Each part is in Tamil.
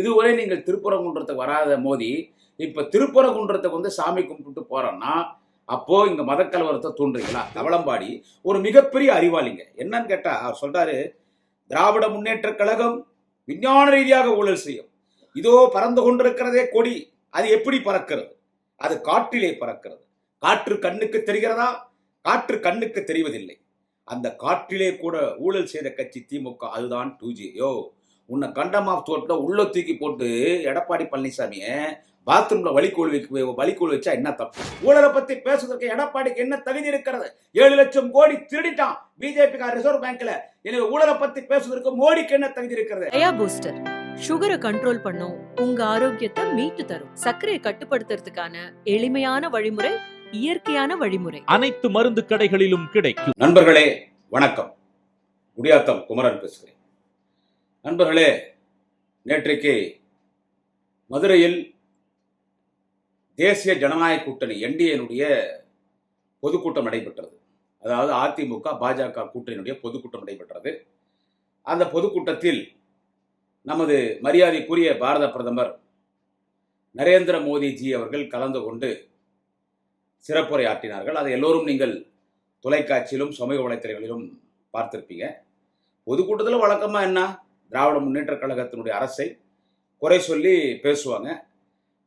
இதுவரை நீங்கள் திருப்பரங்குன்றத்துக்கு வராத மோடி இப்ப திருப்பரங்குன்றத்துக்கு வந்து சாமி கும்பிட்டு போறோம்னா அப்போ இங்க மதக்கலவரத்தை தூண்டுறீங்களா? தவளம்பாடி ஒரு மிகப்பெரிய அறிவாளிங்க. என்னன்னு கேட்டா அவர் சொல்றாரு, திராவிட முன்னேற்ற கழகம் விஞ்ஞான ரீதியாக ஊழல் செய்யும். இதோ பறந்து கொண்டிருக்கிறதே கொடி, அது எப்படி பறக்கிறது? அது காற்றிலே பறக்கிறது. காற்று கண்ணுக்கு தெரிகிறதா? காற்று கண்ணுக்கு தெரிவதில்லை. அந்த காற்றிலே கூட ஊழல் செய்த கட்சி திமுக. அதுதான் 2G. உன்னை கண்டம் ஆஃப் தோட்டில் உள்ள தூக்கி போட்டு எடப்பாடி பழனிசாமியை பாத்ரூம்ல வலிக்கூழ் வச்சா என்ன தப்பு? ஊழலை பத்தி பேசுவதற்கு எடப்பாடிக்கு என்ன தகுதி இருக்கிறது? 7 லட்சம் கோடி திருடிட்டான் பிஜேபி ரிசர்வ் பேங்க்ல. எனவே ஊழலை பத்தி பேசுவதற்கு மோடிக்கு என்ன தகுதி இருக்கிறது? டயா பூஸ்டர் சுகரை கண்ட்ரோல் பண்ணும், உங்க ஆரோக்கியத்தை மீட்டு தரும். சர்க்கரையை கட்டுப்படுத்துறதுக்கான எளிமையான வழிமுறை, இயற்கையான வழிமுறை. அனைத்து மருந்து கடைகளிலும் கிடைக்கும். நண்பர்களே வணக்கம். குடியாத்தம் குமரன் பேசுகிறேன். நண்பர்களே, நேற்றைக்கு மதுரையில் தேசிய ஜனநாயக கூட்டணி என்டிஏனுடைய பொதுக்கூட்டம் நடைபெற்றது. அதாவது அதிமுக பாஜக கூட்டணியினுடைய பொதுக்கூட்டம் நடைபெற்றது. அந்த பொதுக்கூட்டத்தில் நமது மரியாதைக்குரிய பாரத பிரதமர் நரேந்திர மோடிஜி அவர்கள் கலந்து கொண்டு சிறப்புரை ஆற்றினார்கள். அதை எல்லோரும் நீங்கள் தொலைக்காட்சியிலும் சமூக வலைத்தளங்களிலும் பார்த்திருப்பீங்க. பொதுக்கூட்டத்தில் வழக்கமாக என்ன, திராவிட முன்னேற்ற கழகத்தினுடைய அரசை குறை சொல்லி பேசுவாங்க.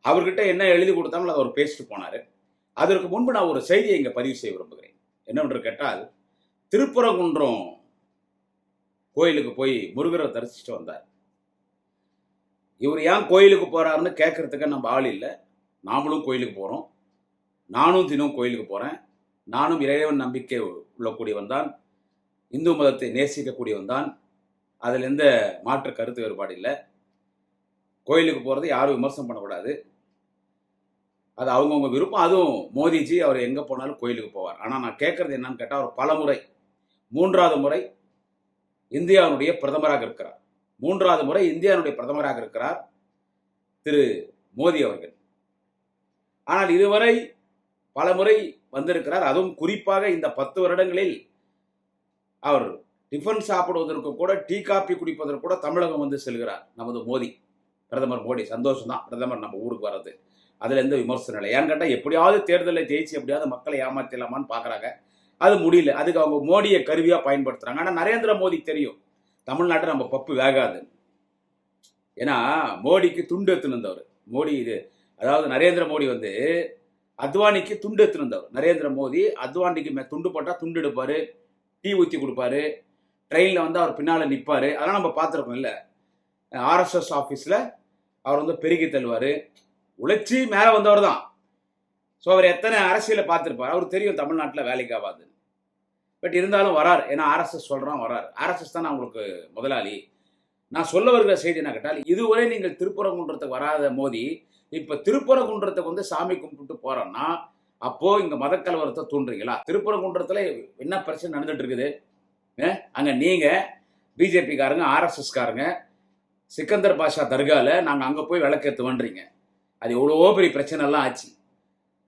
அவர்கிட்ட என்ன எழுதி கொடுத்தாங்களோ அதை அவர் பேசிட்டு போனார். அதற்கு முன்பு நான் ஒரு செய்தியை இங்கே பதிவு செய்ய விரும்புகிறேன். என்னவென்று கேட்டால், திருப்பரங்குன்றம் கோயிலுக்கு போய் முருகரை தரிசிச்சுட்டு வந்தார். இவர் ஏன் கோயிலுக்கு போகிறாருன்னு கேட்கறதுக்கு நம்ம ஆள் இல்லை. நாமளும் கோயிலுக்கு போகிறோம். நானும் தினம் கோயிலுக்கு போகிறேன். நானும் இறைவன் நம்பிக்கை உள்ளக்கூடியவன் தான், இந்து மதத்தை நேசிக்கக்கூடியவன் தான். அதில் எந்த மாற்று கருத்து வேறுபாடு இல்லை. கோயிலுக்கு போகிறது யாரும் விமர்சனம் பண்ணக்கூடாது. அது அவங்கவுங்க விருப்பம். அதுவும் மோடிஜி அவர் எங்கே போனாலும் கோயிலுக்கு போவார். ஆனால் நான் கேட்குறது என்னன்னு கேட்டால், அவர் பல முறை 3வது முறை இந்தியாவுடைய பிரதமராக இருக்கிறார். 3வது முறை இந்தியாவுடைய பிரதமராக இருக்கிறார் திரு மோடி அவர்கள். ஆனால் இதுவரை பல முறை வந்திருக்கிறார். அதுவும் குறிப்பாக இந்த 10 வருடங்களில் அவர் டிஃபன் சாப்பிடுவதற்கு கூட, டீ காப்பி குடிப்பதற்கு கூட தமிழகம் வந்து செல்கிறார் நமது மோடி, பிரதமர் மோடி. சந்தோஷம் தான் பிரதமர் நம்ம ஊருக்கு வர்றது, அதில் எந்த விமர்சனம் இல்லை. ஏன்னு கேட்டால், எப்படியாவது தேர்தலில் ஜெயிச்சு எப்படியாவது மக்களை ஏமாற்றலாமான்னு பார்க்குறாங்க. அது முடியல. அதுக்கு அவங்க மோடியை கருவியாக பயன்படுத்துகிறாங்க. ஆனால் நரேந்திர மோடி தெரியும் தமிழ்நாட்டை நம்ம பப்பு வேகாது. ஏன்னா மோடிக்கு துண்டு எடுத்துன்னு மோடி இது, அதாவது நரேந்திர மோடி வந்து அத்வானிக்கு துண்டு எடுத்துன்னு நரேந்திர மோடி அத்வானிக்கு துண்டு போட்டால் துண்டு எடுப்பார், டீ ஊற்றி கொடுப்பாரு, ட்ரெயினில் வந்து அவர் பின்னால் நிற்பார். அதெல்லாம் நம்ம பார்த்துருக்கோம் இல்லை? ஆர்எஸ்எஸ் ஆஃபீஸில் அவர் வந்து பெருகி தள்ளுவார். உழைச்சி மேலே வந்தவர் தான். ஸோ அவர் எத்தனை அரசியலை பார்த்துருப்பார். அவருக்கு தெரியும் தமிழ்நாட்டில் வேலைக்கு ஆகாது. பட் இருந்தாலும் வரார். ஏன்னா ஆர்எஸ்எஸ் சொல்கிறான் வரார். ஆர்எஸ்எஸ் தான் அவங்களுக்கு முதலாளி. நான் சொல்ல வருகிற செய்தி என்ன கேட்டால், இதுவரை நீங்கள் திருப்பரங்குன்றத்துக்கு வராத மோடி இப்போ திருப்பரங்குன்றத்துக்கு வந்து சாமி கும்பிட்டு போகிறோம்னா அப்போ இங்கே மதக்கலவரத்தை தூண்டுறீங்களா? திருப்பரங்குன்றத்தில் என்ன பிரச்சனை நடந்துட்டு இருக்குது? அங்கே நீங்கள் பிஜேபிக்காரங்க, ஆர்எஸ்எஸ்காரங்க சிக்கந்தர் பாஷா தர்காவில் நாங்கள் அங்கே போய் விளக்கேற்றுவன்றீங்க. அது எவ்வளவோ பெரிய பிரச்சனைலாம் ஆச்சு.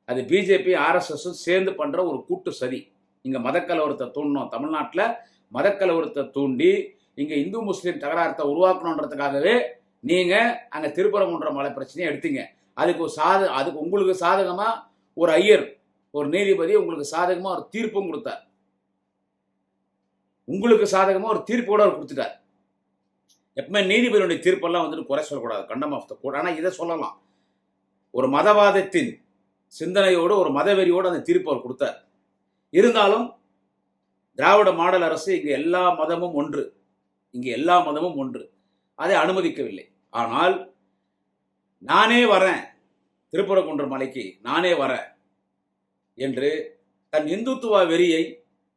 அது பிஜேபி ஆர்எஸ்எஸும் சேர்ந்து பண்ணுற ஒரு கூட்டு சதி. இங்கே மதக்கலவரத்தை தூண்டணும், தமிழ்நாட்டில் மதக்கலவரத்தை தூண்டி இங்கே இந்து முஸ்லீம் தகராறத்தை உருவாக்கணுன்றதுக்காகவே நீங்கள் அங்கே திருப்பரங்குன்றம் மலை பிரச்சனையை எடுத்தீங்க. அதுக்கு உங்களுக்கு சாதகமாக ஒரு ஐயர், ஒரு நீதிபதி உங்களுக்கு சாதகமாக ஒரு தீர்ப்பும் கொடுத்தார். உங்களுக்கு சாதகமாக ஒரு தீர்ப்பு கூட அவர் கொடுத்துட்டார். எப்பவுமே நீதிபதியுடைய தீர்ப்பெல்லாம் வந்துட்டு குறை சொல்லக்கூடாது, கண்டம் ஆஃப் த கோர்ட். ஆனால் இதை சொல்லலாம், ஒரு மதவாதத்தின் சிந்தனையோடு, ஒரு மதவெறியோடு அந்த தீர்ப்பு அவர் கொடுத்தார். இருந்தாலும் திராவிட மாடல் அரசு இங்கே எல்லா மதமும் ஒன்று, இங்கே எல்லா மதமும் ஒன்று, அதை அனுமதிக்கவில்லை. ஆனால் நானே வரேன் திருப்பரங்குன்றம் மலைக்கு, நானே வரேன் என்று தன் இந்துத்துவ வெறியை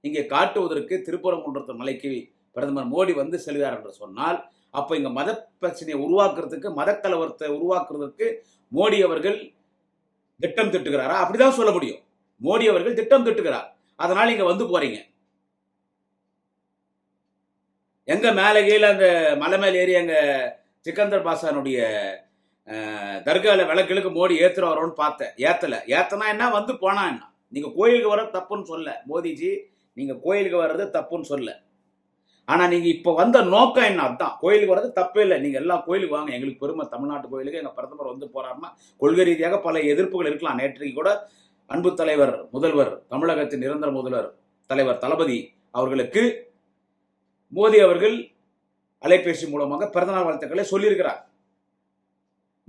இங்கே காட்டுவதற்கு திருப்பரங்குன்றத்து மலைக்கு பிரதமர் மோடி வந்து செல்கிறார் என்று சொன்னால், அப்போ இங்கே மத பிரச்சனையை உருவாக்குறதுக்கு, மதக்கலவரத்தை உருவாக்குறதுக்கு மோடி அவர்கள் திட்டம் திட்டுகிறாரா? அப்படிதான் சொல்ல முடியும். மோடி அவர்கள் திட்டம் திட்டுகிறார். அதனால் இங்கே வந்து போறீங்க. எங்க மேலே கீழே அந்த மலை மேல் ஏறி அங்கே சிக்கந்தர் பாஷானுடைய தர்காவில் விளக்கிழுக்கு மோடி ஏற்றுறவரோன்னு பார்த்தேன். ஏத்தனா என்ன, வந்து போனா என்ன? நீங்கள் கோயிலுக்கு வர தப்புன்னு சொல்ல மோடிஜி, நீங்கள் கோயிலுக்கு வர்றது தப்புன்னு சொல்ல. ஆனால் நீங்கள் இப்போ வந்த நோக்கம் என்ன? அதுதான். கோயிலுக்கு வர்றது தப்பே இல்லை, நீங்கள் எல்லா கோயிலுக்கு வாங்க, எங்களுக்கு பெருமை. தமிழ்நாட்டு கோயிலுக்கு எங்கள் பிரதமர் வந்து போறாருன்னா கொள்கை ரீதியாக பல எதிர்ப்புகள் இருக்கலாம். நேற்றைக்கு கூட அன்பு தலைவர் முதல்வர், தமிழகத்தின் நிரந்தர முதல்வர் தலைவர் தளபதி அவர்களுக்கு மோடி அவர்கள் அலைபேசி மூலமாக பிறந்தநாள் வாழ்த்துக்களை சொல்லியிருக்கிறார்.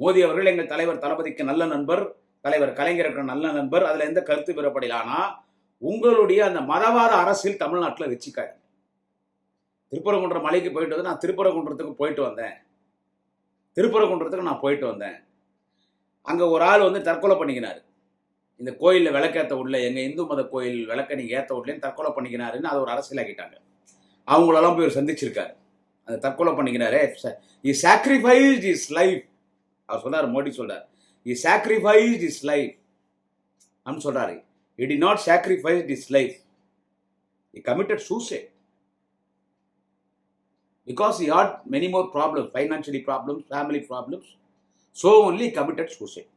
மோடி அவர்கள் எங்கள் தலைவர் தளபதிக்கு நல்ல நண்பர், தலைவர் கலைஞருக்கு நல்ல நண்பர், அதுல எந்த கருத்து வேறுபடல. ஆனா உங்களுடைய அந்த மதவாத அரசியல் தமிழ்நாட்டில் வச்சுக்காது. திருப்பரங்குன்றம் மலைக்கு போயிட்டு வந்து நான் திருப்பரங்குன்றத்துக்கு போயிட்டு வந்தேன். அங்க ஒரு ஆள் வந்து தற்கொலை பண்ணிக்கினாரு. இந்த கோயிலில் விளக்கேற்ற உள்ள, எங்க இந்து மத கோயில் விளக்க நீங்க ஏற்ற உடலேன்னு தற்கொலை பண்ணிக்கினாருன்னு அது ஒரு அரசியலாக்கிட்டாங்க. அவங்களெல்லாம் போய் சந்திச்சிருக்காரு. அந்த தற்கொலை பண்ணிக்கிறாரே, he sacrificed his life. அவர் சொல்றாரு, மோடி சொல்றாரு, he sacrificed his life அப்படின்னு சொல்றாரு. he did not sacrifice his life, he committed suicide because he had many more problems, financially problems, family problems, so only he committed suicide.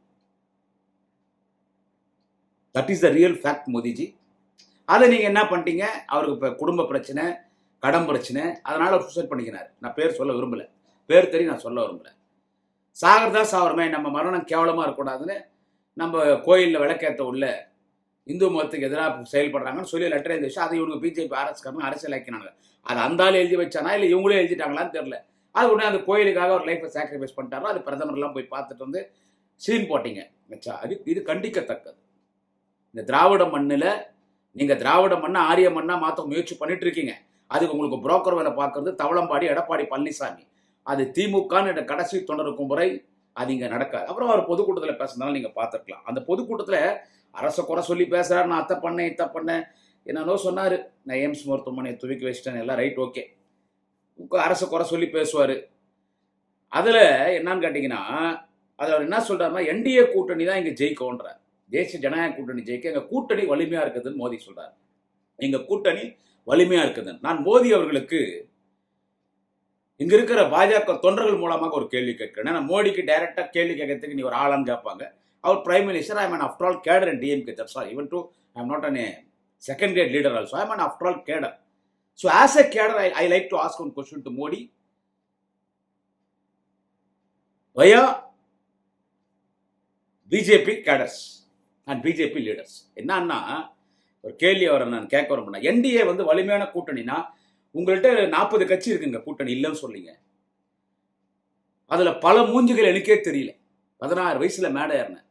that is the real fact, Modiji. அதை நீங்க என்ன பண்ணிட்டீங்க? அவருக்கு இப்போ குடும்ப பிரச்சனை, கடன் பிரச்சனை, அதனால சூசைட் பண்ணிக்கிறார். நான் பேர் சொல்ல விரும்பல, பேர் தெரியும், நான் சொல்ல விரும்பல. சாகிறதா சாவரமே, நம்ம மரணம் கேவலமா இருக்கக்கூடாதுன்னு நம்ம கோயிலில் விளக்கேற்ற உள்ள இந்து மதத்துக்கு எதிராக செயல்படுறாங்கன்னு சொல்லி லெட்டர் எழுதி வச்சு அதை இவங்க பிஜேபி அரசியலாக்கினாங்க. அது அந்த ஆள் எழுதி வச்சானா இல்லை இவங்களே எழுதிட்டாங்களான்னு தெரியல. அது உடனே அந்த கோயிலுக்காக ஒரு லைஃப்பை சாக்ரிஃபைஸ் பண்ணிட்டாரோ, அது பிரதமர்லாம் போய் பார்த்துட்டு வந்து சீன் போட்டீங்க. இது கண்டிக்கத்தக்கது. இந்த திராவிட மண்ணில் நீங்கள் திராவிட மண்ணை ஆரிய மண்ணா மாற்ற முயற்சி பண்ணிட்டு இருக்கீங்க. அதுக்கு உங்களுக்கு புரோக்கர் வேலை பார்க்கறது தவளம்பாடி எடப்பாடி பழனிசாமி. அது திமுகன்னு கடைசி தொண்டருக்கும் முறை அது இங்கே நடக்காது. அப்புறம் அவர் பொதுக்கூட்டத்தில் பேசுறதுனால நீங்கள் பார்த்துருக்கலாம். அந்த பொதுக்கூட்டத்தில் அரசை குறை சொல்லி பேசுகிறார். நான் அத்தை பண்ணேன் இத்தை பண்ணேன் என்னன்னோ சொன்னார். நான் எய்ம்ஸ் மருத்துவமனையை துவக்கி வச்சிட்டேன், எல்லாம் ரைட், ஓகே. அரசை குறை சொல்லி பேசுவார். அதில் என்னன்னு கேட்டிங்கன்னா, அதில் அவர் என்ன சொல்கிறாருன்னா, என்டிஏ கூட்டணி தான் இங்கே ஜெயிக்கோன்றார். தேசிய ஜனநாயக கூட்டணி ஜெயிக்க எங்கள் கூட்டணி வலிமையாக இருக்குதுன்னு மோடி சொல்கிறார். எங்கள் கூட்டணி வலிமையாக இருக்குதுன்னு. நான் மோடி அவர்களுக்கு இங்க இருக்கிற பாஜக தொண்டர்கள் மூலமாக ஒரு கேள்வி கேட்கிறேன். ஏன்னா மோடிக்கு டைரக்டா கேள்வி கேட்கறதுக்கு நீ ஒரு ஆளான்னு கேட்பாங்க. அவர் prime minister, I am after all cadre in DMK, that's all. Even to I am not an second grade leader also, I am after all cadre. So as a cadre I like to ask one question to Modi. Via BJP cadres and BJP leaders என்னன்னா ஒரு கேள்வி அவரை நான் கேட்க வரேன். என்டிஏ வந்து வலிமையான கூட்டணினா உங்கள்கிட்ட 40 கட்சி இருக்குங்க கூட்டணி, இல்லைன்னு சொல்லிங்க. அதுல பல மூஞ்சிகள் எனக்கே தெரியல. 16 வயசுல மேடை ஏறினேன்.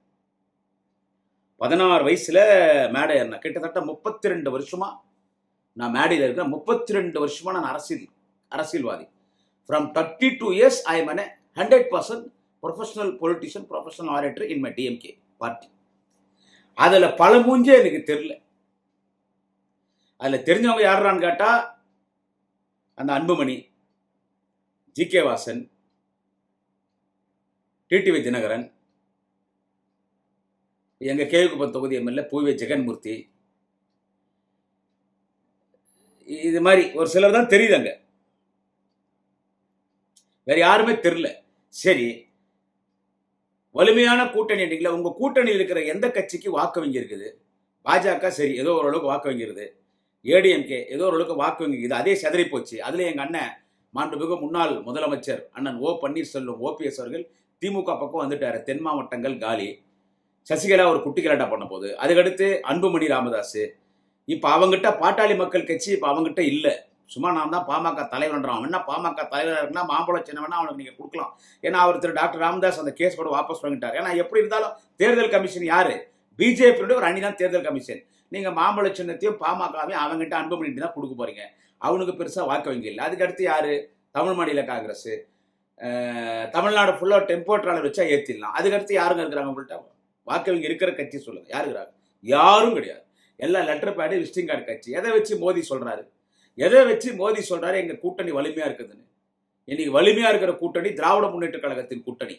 16 வயசுல மேடை ஏறினேன். கிட்டத்தட்ட 32 வருஷமா நான் மேடையில் இருக்கிறேன். 32 வருஷமா நான் அரசியல்வாதி. From 32 years I am 100% professional politician, professional orator in my DMK party. அதுல பல மூஞ்சே எனக்கு தெரியல. அதுல தெரிஞ்சவங்க யாருன்னு கேட்டா அந்த அன்புமணி, ஜி.கே. வாசன், டிடிவி தினகரன், எங்க கேவுக்குப்பம் தொகுதி எம்எல்ஏ பூவே ஜெகன்மூர்த்தி, இது மாதிரி ஒரு சிலர் தான் தெரியுதாங்க, வேற யாருமே தெரியல. சரி, வலிமையான கூட்டணி இல்லைங்களா? உங்க கூட்டணியில் இருக்கிற எந்த கட்சிக்கு வாக்கு வங்கி இருக்குது? பாஜக சரி ஏதோ ஓரளவுக்கு வாக்கு வங்கி இருக்குது, ஏடிஎம்கே ஏதோ ஓரளவுக்கு வாக்கு வங்கி இருக்குது, அதே செதறி போச்சு. அதுல எங்க அண்ணன் மாண்புமிகு முன்னாள் முதலமைச்சர் அண்ணன் ஓ பன்னீர்செல்வம் ஓபிஎஸ் அவர்கள் திமுக பக்கம் வந்துட்டாரு. தென் மாவட்டங்கள் காலி. சசிகலா ஒரு குட்டி கலாட்டா பண்ண போது, அதுக்கடுத்து அன்புமணி ராமதாஸ். இப்ப அவங்ககிட்ட பாட்டாளி மக்கள் கட்சி இப்ப அவங்ககிட்ட இல்ல. சும்மா நான் தான் பாமக தலைவர்ன்றான். என்ன பாமக தலைவராக இருக்குன்னா மாம்பழம் சின்ன வேணா அவனுக்கு நீங்க கொடுக்கலாம். ஏன்னா அவர் திரு டாக்டர் ராமதாஸ் அந்த கேஸ் கூட வாபஸ் வாங்கிட்டார். ஏன்னா எப்படி இருந்தாலும் தேர்தல் கமிஷன் யாரு? பிஜேபியோட ஒரு அணி தான் தேர்தல் கமிஷன். நீங்க மாம்பழ சின்னத்தையும் பாமகவையும் அவங்ககிட்ட அன்புமணி தான் கொடுக்க போறீங்க. அவனுக்கு பெருசா வாக்கு வங்கி இல்லை. அதுக்கடுத்து யாரு? தமிழ் மாநில காங்கிரஸ். தமிழ்நாடு ஃபுல்லா டெம்போ ட்ராலர் வச்சா ஏத்திடலாம். அதுக்கடுத்து யாருங்க இருக்கிறாங்க உங்கள்கிட்ட? வாக்கு வங்கி இருக்கிற கட்சி சொல்லுங்க, யாரு இருக்கிறாங்க? யாரும் கிடையாது. எல்லாம் லெட்டர் பேடு, விசிட்டிங் கார்டு கட்சி. எதை வச்சு மோடி சொல்றாரு? எங்க கூட்டணி வலிமையா இருக்குதுன்னு? இன்னைக்கு வலிமையா இருக்கிற கூட்டணி திராவிட முன்னேற்ற கழகத்தின் கூட்டணி.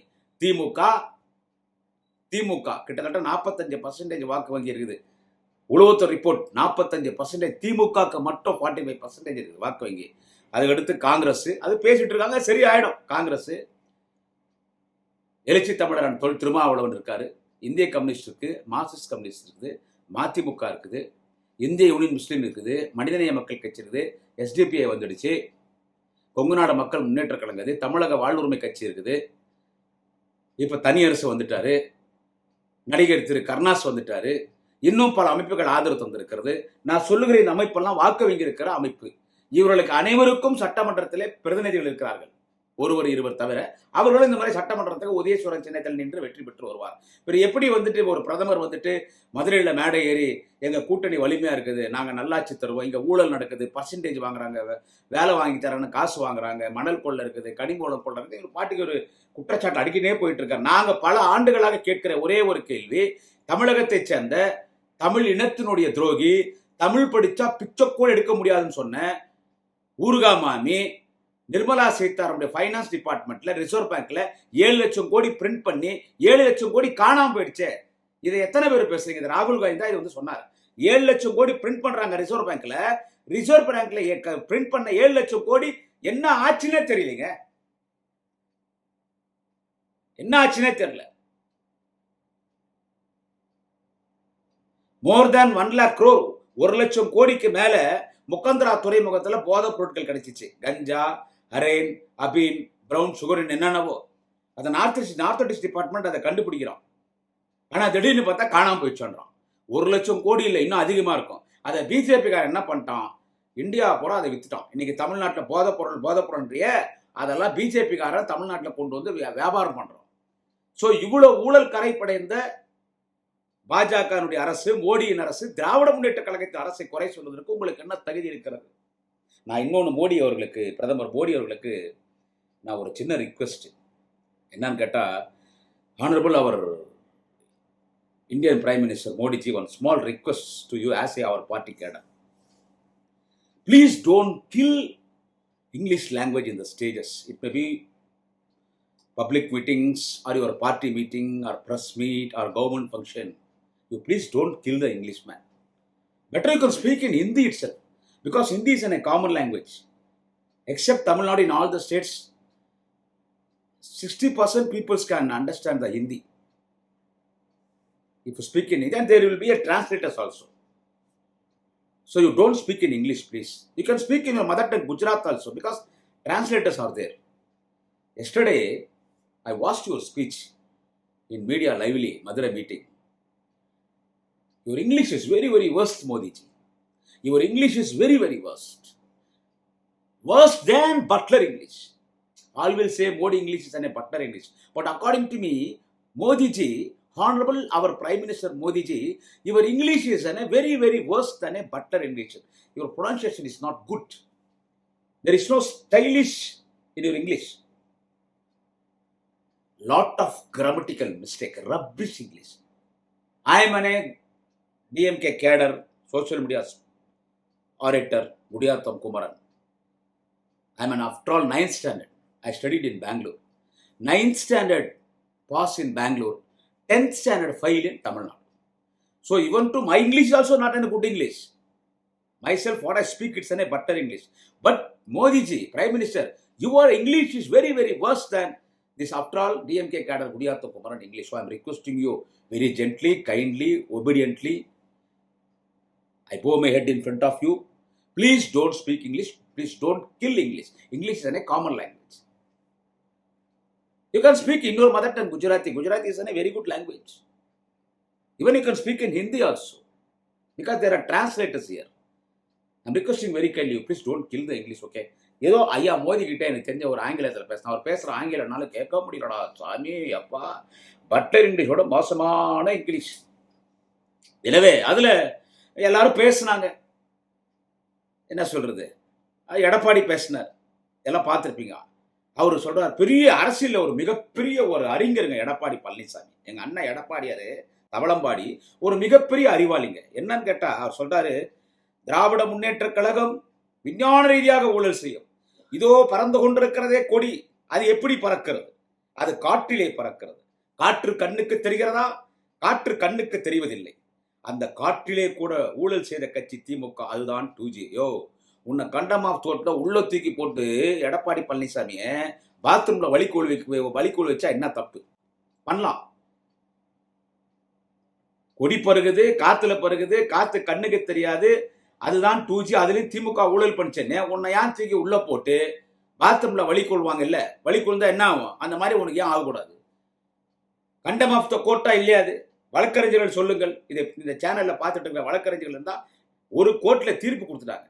திமுக கிட்டத்தட்ட 45% வாக்கு வங்கி இருக்குது. உளவுத்துறை ரிப்போர்ட் 45%. திமுக மட்டும் 45% இருக்குது வாக்கு வங்கி. அதுக்கடுத்து காங்கிரஸ், அது பேசிட்டு இருக்காங்க, சரி ஆயிடும். காங்கிரஸ், எழுச்சி தமிழர் தொல் திருமாவளவன் இருக்காரு, இந்திய கம்யூனிஸ்ட் இருக்கு, மார்க்சிஸ்ட் கம்யூனிஸ்ட் இருக்குது, மதிமுக இருக்குது, இந்திய யூனியன் முஸ்லீம் இருக்குது, மனிதநேய மக்கள் கட்சி இருக்குது, எஸ்டிபிஐ வந்துடுச்சு. கொங்குநாடு மக்கள் முன்னேற்ற கழகம் இருக்குது, தமிழக வாழ்வுரிமை கட்சி இருக்குது, இப்ப தனி அரசு வந்துட்டாரு, நடிகர் திரு கருணாஸ் வந்துட்டாரு, இன்னும் பல அமைப்புகள் ஆதரவு தந்திருக்கிறது. நான் சொல்லுகிற இந்த அமைப்பெல்லாம் வாக்கு வங்கி இருக்கிற அமைப்பு. இவர்களுக்கு அனைவருக்கும் சட்டமன்றத்திலே பிரதிநிதிகள் இருக்கிறார்கள், ஒருவர் இருவர் தவிர. அவர்களும் இந்த மாதிரி சட்டமன்றத்துக்கு உதயசூரன் சின்னத்தில் நின்று வெற்றி பெற்று வருவார். பிறகு எப்படி வந்துட்டு ஒரு பிரதமர் வந்துட்டு மதுரையில் மேடை ஏறி எங்க கூட்டணி வலிமையா இருக்குது, நாங்க நல்லாட்சி தருவோம், இங்க ஊழல் நடக்குது, பர்சன்டேஜ் வாங்குறாங்க, வேலை வாங்கி தரேன்னு காசு வாங்குறாங்க, மணல் கொள்ள இருக்குது, கனிமூலம் கொள்ள இருக்குது, எங்க பாட்டுக்கு ஒரு குற்றச்சாட்டு அடிக்கிட்டே போயிட்டு இருக்காரு. நாங்க பல ஆண்டுகளாக கேட்கிற ஒரே ஒரு கேள்வி, தமிழகத்தை சேர்ந்த தமிழ் இனத்தினுடைய துரோகி, தமிழ் படிச்சா பிச்சைக்கூட எடுக்க முடியாதுன்னு சொன்ன ஊர்கா மாமி நிர்மலா சீதாராமனுடைய ஃபைனான்ஸ் டிபார்ட்மெண்ட்ல ரிசர்வ் பேங்க்ல 7 லட்சம் கோடி பிரிண்ட் பண்ணி 7 லட்சம் கோடி காணாம போயிடுச்சு. இதை எத்தனை பேர் பேசுறீங்க? இது ராகுல் காந்தி தான் இது வந்து சொன்னார். 7 லட்சம் கோடி பிரிண்ட் பண்றாங்க ரிசர்வ் பேங்க்ல பிரிண்ட் பண்ண 7 லட்சம் கோடி என்ன ஆச்சுன்னே தெரியலங்க. என்ன ஆச்சுன்னே தெரியல. மோர் தேன் 1 lakh crore, 1 லட்சம் கோடிக்கு மேல முக்கந்தரா துறைமுகத்துல போதைப் பொருட்கள் கிடைச்சிச்சு. கஞ்சா, ஹரேன், அபீன், பிரவுன் சுகர், என்னென்னவோ. அதை நார்த் ஈஸ்ட் டிபார்ட்மெண்ட் அதை கண்டுபிடிக்கிறோம். ஆனா திடீர்னு பார்த்தா காணாம போயிடுச்சோன்றான். 1 லட்சம் கோடி இல்லை, இன்னும் அதிகமா இருக்கும். அதை பிஜேபிக்காரன் என்ன பண்ணிட்டான், இந்தியா பூரா அதை வித்துட்டான். இன்னைக்கு தமிழ்நாட்டில் போதைப் பொருள்ன்றிய அதெல்லாம் பிஜேபிக்காரன் தமிழ்நாட்டில் கொண்டு வந்து வியாபாரம் பண்றோம். ஸோ இவ்வளவு ஊழல் கரைப்படைந்த பாஜகனுடைய அரசு, மோடியின் அரசு, திராவிட முன்னேற்ற கழகத்தின் அரசை குறை சொல்வதற்கு உங்களுக்கு என்ன தகுதி இருக்கிறது? நான் இன்னொன்று பிரதமர் மோடி அவர்களுக்கு நான் ஒரு சின்ன ரிக்வெஸ்ட் என்னன்னு கேட்டா, honourable our Indian prime minister Modiji, one small request to you as our party cadre. Please don't kill English language in the stages. It may be public meetings or your party meeting or press meet or government function. You please don't kill the Englishman. Better you can speak in Hindi itself, because Hindi is a common language. Except Tamil Nadu, in all the states, 60% people can understand the Hindi. If you speak in Hindi, and there will be a translators also. So you don't speak in English, please. You can speak in your mother tongue, Gujarat also, because translators are there. Yesterday, I watched your speech in media lively, Madurai meeting. Your English is very, very worst, Modi ji. Your English is very, very worst. Worse than Butler English. All will say Modi English is a Butler English. But according to me, Modi ji, Honorable our Prime Minister Modi ji, your English is a very, very worse than a Butler English. Your pronunciation is not good. There is no stylish in your English. Lot of grammatical mistake, rubbish English. I am a DMK cadre, social media orator, Mudiyatham Kumaran. I am an after all 9th standard. I studied in Bangalore. 9th standard pass in Bangalore. 10th standard fail in Tamil Nadu. So even to my English is also not in a good English. Myself, what I speak, it's in a better English. But Modi ji, Prime Minister, your English is very, very worse than this, after all, DMK cadre Mudiyatham Kumaran English. So I am requesting you very gently, kindly, obediently. I bow my head in front of you. Please don't speak English. Please don't kill English. English is a common language. You can speak in your mother tongue, Gujarati. Gujarati is a very good language. Even you can speak in Hindi also, because there are translators here. I'm requesting very kindly, please don't kill the English, okay? ஏதோ ஐயா மோதி கிட்டே எனக்கு தெரிஞ்ச ஒரு ஆங்கிலத்தில் பேசினா, அவர் பேசுகிற ஆங்கிலனால கேட்க முடியலடா சாமி, அப்பா பட்டர் இங்கிலீஷோட மோசமான இங்கிலீஷ். எனவே அதில் எல்லாரும் பேசுனாங்க. என்ன சொல்றது, எடப்பாடி பேசினார், எல்லாம் பார்த்துருப்பீங்க. அவர் சொல்றார், பெரிய அரசியல் ஒரு மிகப்பெரிய ஒரு அறிஞருங்க எடப்பாடி பழனிசாமி. எங்க அண்ணன் எடப்பாடியாரு தவளம்பாடி ஒரு மிகப்பெரிய அறிவாளிங்க. என்னன்னு கேட்டா அவர் சொல்றாரு, திராவிட முன்னேற்ற கழகம் விஞ்ஞான ரீதியாக ஊழல் செய்யும். இதோ பறந்து கொண்டிருக்கிறதே கொடி, அது எப்படி பறக்கிறது? அது காற்றிலே பறக்கிறது. காற்று கண்ணுக்கு தெரிகிறதா? காற்று கண்ணுக்கு தெரிவதில்லை. அந்த காற்றிலே கூட ஊழல் செய்த கட்சி திமுக. அதுதான் 2G. உன்னை கண்டம் ஆஃப் தோட்டில் உள்ள தூக்கி போட்டு எடப்பாடி பழனிசாமிய பாத்ரூம்ல வலிக்கூழ் வச்சா என்ன தப்பு? பண்ணலாம். கொடி பருகுது, காத்துல பருகுது, காத்து கண்ணுக்கு தெரியாது. அதுதான் 2G. அதுலயும் திமுக ஊழல் பண்ணிச்சேன்னு உன்னை யான் தூக்கி உள்ள போட்டு பாத்ரூம்ல வழி கொள்வாங்க இல்ல, வழி கொள்ந்தா என்ன ஆகும்? அந்த மாதிரி உனக்கு ஏன் ஆகக்கூடாது? கண்டம் ஆஃப் த கோர்ட்டா இல்லையா அது? வழக்கறிஞர்கள் சொல்லுங்கள். இதை இந்த சேனல்ல பார்த்துட்டு இருக்கிற வழக்கறிஞர்கள் இருந்தா ஒரு கோர்ட்ல தீர்ப்பு கொடுத்துட்டாங்க.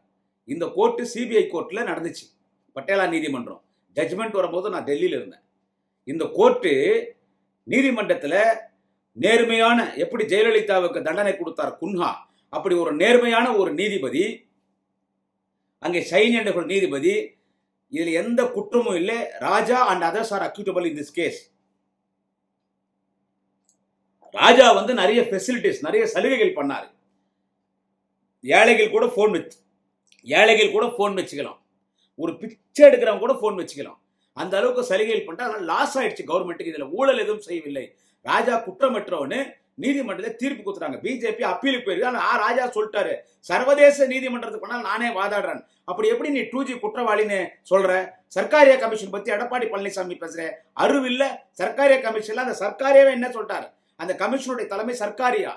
இந்த கோர்ட்டு சிபிஐ கோர்ட்ல நடந்துச்சு, பட்டேலா நீதிமன்றம். ஜட்ஜ்மெண்ட் வரும்போது நான் டெல்லியில இருந்தேன். இந்த கோர்ட்டு நீதிமன்றத்தில் நேர்மையான, எப்படி ஜெயலலிதாவுக்கு தண்டனை கொடுத்தார் குன்ஹா, அப்படி ஒரு நேர்மையான ஒரு நீதிபதி, அங்கே ஷைன் என்ற ஒரு நீதிபதி, இதில் எந்த குற்றமும் இல்லை, Raja and others are acquittable in this case. Raja வந்து நிறைய ஃபெசிலிட்டிஸ், நிறைய சலுகைகள் பண்ணாரு. ஏழைகள் கூட ஃபோன் வச்சுக்கலாம், ஒரு பிச்சை எடுக்கிறவங்க கூட ஃபோன் வச்சுக்கலாம். அந்த அளவுக்கு சலுகைகள் பண்ணிட்டு அதனால லாஸ் ஆயிடுச்சு கவர்மெண்ட்டுக்கு. இதுல ஊழல் எதுவும் செய்யவில்லை, ராஜா குற்றமற்றவனு நீதிமன்றத்தில் தீர்ப்பு கொடுத்துறாங்க. பிஜேபி அப்பீலுக்கு போயிருக்கு. ராஜா சொல்லிட்டாரு, சர்வதேச நீதிமன்றத்துக்கு பண்ணால் நானே வாதாடுறேன். அப்படி எப்படி நீ 2G குற்றவாளின்னு சொல்ற? சர்க்காரிய கமிஷன் பத்தி எடப்பாடி பழனிசாமி பேசுற அறிவில்ல. சர்க்காரிய கமிஷன்ல அந்த சர்க்காரியாவே என்ன சொல்லிட்டாரு? அந்த கமிஷனுடைய தலைமை சர்க்காரியா,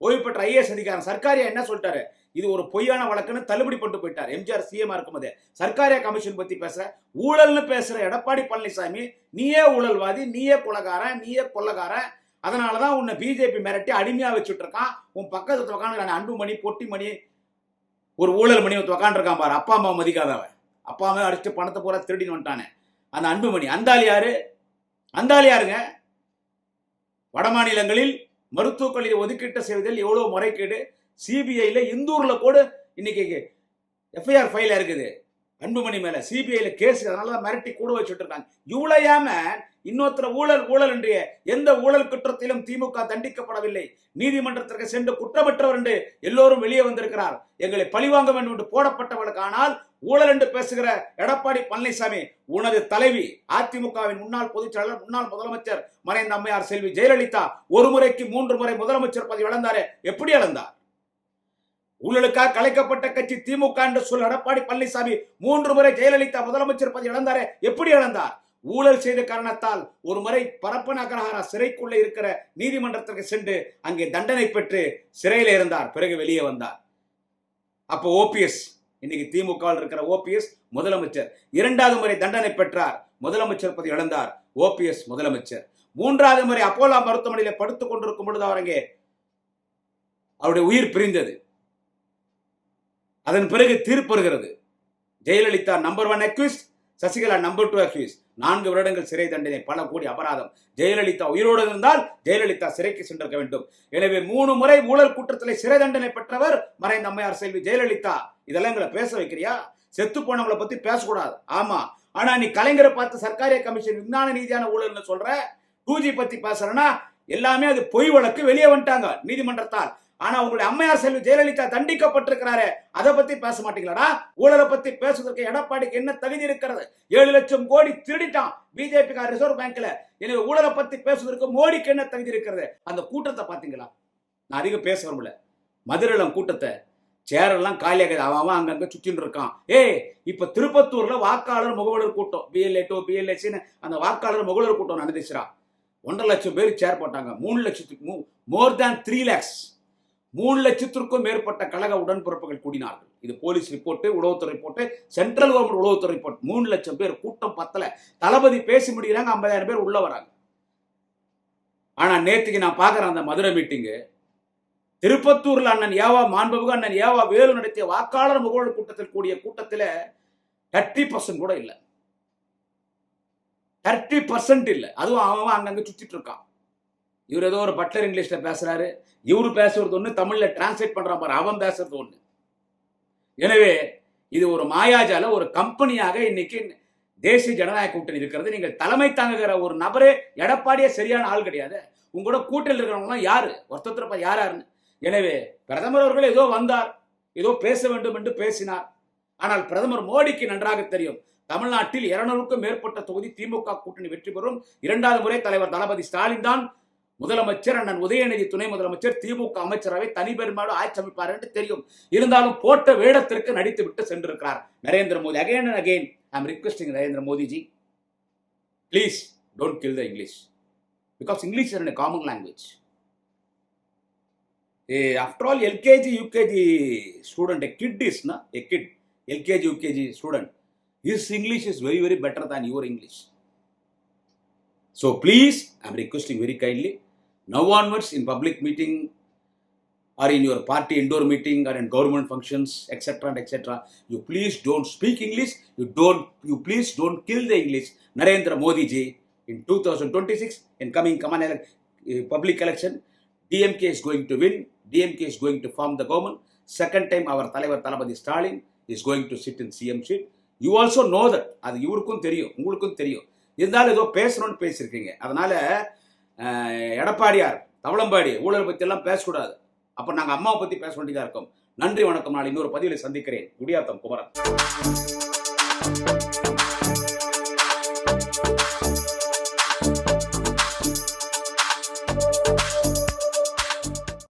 ஓய்வு பெற்ற IAS அதிகாரம் சர்க்காரியா என்ன சொல்லிட்டாரு? இது ஒரு பொய்யான வழக்குன்னு தள்ளுபடி பண்ணிட்டு போயிட்டார். எம்ஜிஆர் சிஎம் இருக்கும்போது சர்க்காரியா கமிஷன் பத்தி பேசுற, ஊழல்னு பேசுற எடப்பாடி பழனிசாமி, நீயே ஊழல்வாதி, நீயே கொலகாரன், நீயே கொள்ளகாரன். அதனாலதான் உன்னை பிஜேபி மிரட்டி அடிமையா வச்சுட்டு இருக்கான். உன் பக்கத்துல உட்காந்து அன்புமணி, பொட்டிமணி, ஒரு ஊழல் மணி உட்காந்து இருக்கான் பாரு. அப்பா அம்மா மதிக்காதவன், அப்பா அம்மா அடிச்சுட்டு பணத்தை பூரா திருடின்னு வந்துட்டானே அந்த அன்புமணி. அந்தாலி யாருங்க? வட மாநிலங்களில் மருத்துவக் கல்வி ஒதுக்கீட்டு செய்வதில் எவ்வளவு முறைகேடு. சிபிஐல இந்தூர்ல கூட இன்னைக்கு எஃப்ஐஆர் ஃபைல் இருக்குது அன்புமணி மேல, சிபிஐல கேஸ். அதனால மிரட்டி கூட வச்சுட்டு இருக்காங்க. இவ்வளவு இன்னொருத்தர ஊழல் என்ற எந்த ஊழல் குற்றத்திலும் திமுக தண்டிக்கப்படவில்லை. நீதிமன்றத்திற்கு சென்று குற்றமற்றவர் என்று எல்லோரும் வெளியே வந்திருக்கிறார். எங்களை பழிவாங்க வேண்டும் என்று போடப்பட்டவர்களுக்கு. ஆனால் ஊழல் என்று பேசுகிற எடப்பாடி பழனிசாமி, உனது தலைவி அதிமுகவின் முன்னாள் பொதுச்செயலாளர், முன்னாள் முதலமைச்சர் மறைந்த அம்மையார் செல்வி ஜெயலலிதா ஒரு முறைக்கு 3 முறை முதலமைச்சர் பதவி இழந்தாரே, எப்படி இழந்தார்? ஊழலுக்காக கலைக்கப்பட்ட கட்சி திமுக என்று சொல்ல எடப்பாடி பழனிசாமி 3 முறை ஜெயலலிதா முதலமைச்சர் பதவி இழந்தாரே, எப்படி இழந்தார்? ஊழல் செய்த காரணத்தால் ஒரு முறை பரப்பன அக்ரஹாரா சிறைக்குள்ள இருக்கிற நீதிமன்றத்திற்கு சென்று அங்கே தண்டனை பெற்று சிறையில் இருந்தார். பிறகு வெளியே வந்தார். அப்போ ஓபிஎஸ், இன்னைக்கு திமுக இருக்கிற ஓபிஎஸ் முதலமைச்சர். 2வது முறை தண்டனை பெற்றார், முதலமைச்சர் பதவி இழந்தார். ஓபிஎஸ் முதலமைச்சர். 3வது முறை அப்போலோ மருத்துவமனையில் படுத்துக் கொண்டிருக்கும் பொழுது அவருடைய உயிர் பிரிந்தது. அதன் பிறகு தீர்ப்பு வருகிறது. Jayalalithaa number 1 accused, Sasikala number 2 accused. 4 வருடங்கள் சிறை தண்டனை, பல கோடி அபராதம். ஜெயலலிதா உயிரோடு இருந்தால் ஜெயலலிதா சிறைக்கு சென்றிருக்க வேண்டும். எனவே 3 முறை ஊழல் குற்றத்தில் சிறை தண்டனை பெற்றவர் மறைந்த அம்மையார் செல்வி ஜெயலலிதா. இதெல்லாம் எங்களை பேச வைக்கிறியா? செத்து போனவங்களை பத்தி பேசக்கூடாது. ஆமா, ஆனா நீ கலைஞரை பார்த்து சர்க்காரிய கமிஷன் விஞ்ஞான ரீதியான ஊழல்னு சொல்ற, 2G பத்தி பேசுறனா, எல்லாமே அது பொய் வழக்கு, வெளியே வந்துட்டாங்க நீதிமன்றத்தால். ஆனா உங்களுடைய அம்மையார் செல்வி ஜெயலலிதா தண்டிக்கப்பட்டிருக்கிறாரே, அதை பத்தி பேச மாட்டீங்களா? ஊழலை பத்தி பேசுவதற்கு எடப்பாடிக்கு என்ன தகுதி இருக்கிறது? 7 லட்சம் கோடி திருடிட்டான் பிஜேபி ரிசர்வ் பேங்க்ல. எனவே ஊழலை பத்தி பேசுவதற்கு மோடிக்கு என்ன தகுதி இருக்கிறது? அந்த கூட்டத்தை பாத்தீங்களா? நான் அதிகம் பேச வரல. மதுரையிலம் கூட்டத்தை, சேரெல்லாம் காலியாக அவன் அங்கங்க சுற்றின்னு இருக்கான். இப்ப திருப்பத்தூர்ல வாக்காளர் முகவலர் கூட்டம், BLA2 BLAC அந்த வாக்காளர் முகவலர் கூட்டம் நடந்துச்சுரா. 1.5 லட்சம் பேர் சேர் போட்டாங்க. 3 லட்சத்துக்கு மோர் தேன் 3 lakhs, 3 லட்சத்திற்கும் மேற்பட்ட கழக உடன்பிறப்புகள் கூடினார்கள். இது போலீஸ் ரிப்போர்ட், உளவுத்துறை ரிப்போர்ட், சென்ட்ரல் கவர்மெண்ட் உளவுத்துறை ரிப்போர்ட். 3 லட்சம் பேர் கூட்டம் பத்தல. தளபதி பேசி முடிக்கிறாங்க, 50,000 பேர் உள்ள வராங்க. ஆனா நேற்றுக்கு நான் பாக்குறேன் அந்த மதுரை மீட்டிங்கு, திருப்பத்தூர்ல மாண்புமிகு அண்ணன் ஏவா வேலு நடத்திய வாக்காளர் முகவல் கூட்டத்தில் கூடிய கூட்டத்தில் 30% கூட இல்லை. 30% இல்லை. அதுவும் அவன் அங்கங்க சுத்திட்டு இருக்கான். இவர் ஏதோ ஒரு பட்லர் இங்கிலீஷ்ல பேசுறாரு, இவரு பேசுறது ஒண்ணு, தமிழ்ல டிரான்ஸ்லேட் பண்றான் பாரு, அவன் பேசுறது ஒண்ணு. எனவே இது ஒரு மாயாஜால ஒரு கம்பெனியாக இன்னைக்கு தேசிய ஜனநாயக கூட்டணி இருக்கிறது. நீங்கள் தலைமை தாங்குகிற ஒரு நபரே எடப்பாடியே சரியான ஆள் கிடையாது. உங்களோட கூட்டணியில் இருக்கிறவங்க யாரு? ஒருத்தர் யாருன்னு. எனவே பிரதமர் அவர்கள் ஏதோ வந்தார், ஏதோ பேச வேண்டும் என்று பேசினார். ஆனால் பிரதமர் மோடிக்கு நன்றாக தெரியும், தமிழ்நாட்டில் 200க்கும் மேற்பட்ட தொகுதி திமுக கூட்டணி வெற்றி பெறும். 2வது முறை தலைவர் தளபதி ஸ்டாலின் தான் முதலமைச்சர், அண்ணன் உதயநிதி துணை முதலமைச்சர், திமுக அமைச்சரவை தனி பெரும்பாடு ஆட்சி அமைப்பார் என்று தெரியும். இருந்தாலும் போட்ட வேடத்திற்கு நடித்து விட்டு சென்றிருக்கிறார் Narendra Modi. Again and again I am requesting Narendra Modi ji, please don't kill the English, because English is a common language. After all, LKG UKG student, a kid, LKG UKG student, His English is very, very better than your English. So please, I am requesting very kindly, now onwards in public meeting or in your party indoor meeting or in government functions, etc. and etc., you please don't speak English. You please don't kill the English. Narendra Modi ji, in 2026, in coming public election, DMK is going to win. DMK is going to form the government. Second time, our Thalaivar Thalapathy Stalin is going to sit in CM seat. You also know that. அது இவருக்கும் தெரியும், உங்களுக்கும் தெரியும். இருந்தாலும் ஏதோ பேசணும்னு பேசியிருக்கீங்க. அதனால எடப்பாடியார் தவளம்பாடி ஊழல் பற்றி எல்லாம் பேசக்கூடாது. அப்போ நாங்கள் அம்மாவை பற்றி பேச வேண்டியதாக இருக்கும். நன்றி, வணக்கம். நாளை இன்னொரு பதிவில் சந்திக்கிறேன். குடியாத்தம் குமரன்.